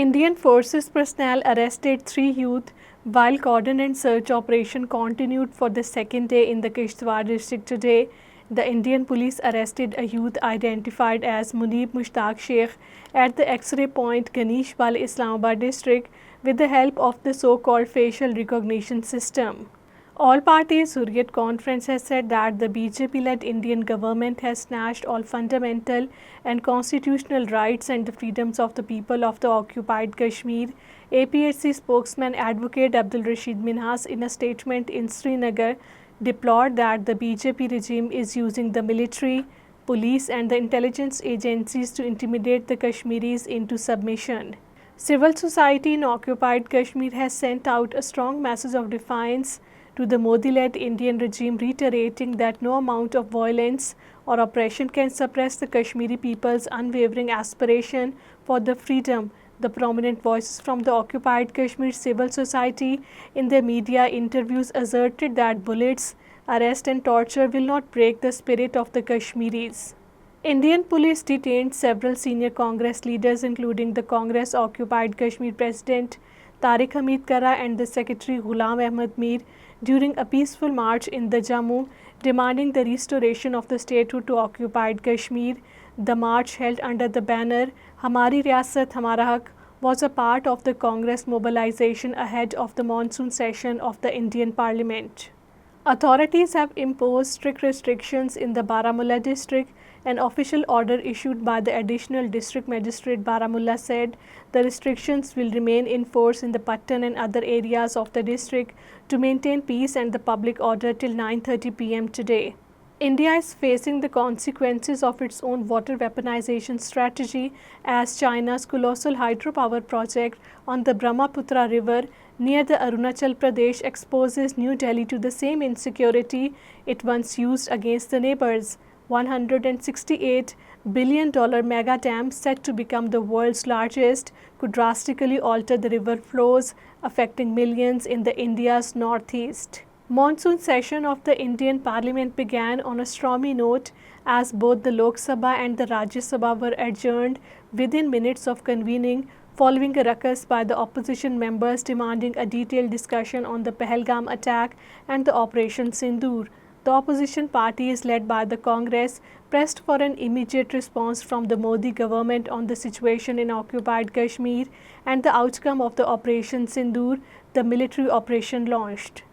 Indian Forces personnel arrested three youth while cordon and search operation continued for the second day in the Kishtwar district today. The Indian police arrested a youth identified as Munib Mushtaq Sheikh at the X-ray point Ganeshwal, Islamabad district with the help of the so-called facial recognition system. All parties Hurriyat Conference has said that the BJP-led Indian government has snatched all fundamental and constitutional rights and the freedoms of the people of the occupied Kashmir. APHC spokesman Advocate Abdul Rashid Minhas in a statement in Srinagar deplored that the BJP regime is using the military, police and the intelligence agencies to intimidate the Kashmiris into submission. Civil society in occupied Kashmir has sent out a strong message of defiance to the Modi-led Indian regime, reiterating that no amount of violence or oppression can suppress the Kashmiri people's unwavering aspiration for the freedom. The prominent voices from the occupied Kashmir civil society in their media interviews asserted that bullets, arrest and torture will not break the spirit of the Kashmiris. Indian police detained several senior Congress leaders, including the Congress occupied Kashmir President Tariq Hamid Kara and the Secretary Ghulam Ahmad Mir during a peaceful march in the Jammu, demanding the restoration of the statehood to occupied Kashmir. The march, held under the banner Hamari Riyasat Hamara Haq, was a part of the Congress mobilization ahead of the monsoon session of the Indian Parliament. Authorities have imposed strict restrictions in the Baramulla district. An official order issued by the Additional District Magistrate Baramulla said the restrictions will remain in force in the Pattan and other areas of the district to maintain peace and the public order till 9:30 p.m. today. India is facing the consequences of its own water weaponization strategy as China's colossal hydropower project on the Brahmaputra River near the Arunachal Pradesh exposes New Delhi to the same insecurity it once used against the neighbors. $168 billion mega dam set to become the world's largest could drastically alter the river flows, affecting millions in the India's northeast. Monsoon session of the Indian Parliament began on a stormy note as both the Lok Sabha and the Rajya Sabha were adjourned within minutes of convening following a ruckus by the opposition members demanding a detailed discussion on the Pahalgam attack and the Operation Sindoor. The opposition parties led by the Congress pressed for an immediate response from the Modi government on the situation in occupied Kashmir and the outcome of the Operation Sindoor, the military operation launched.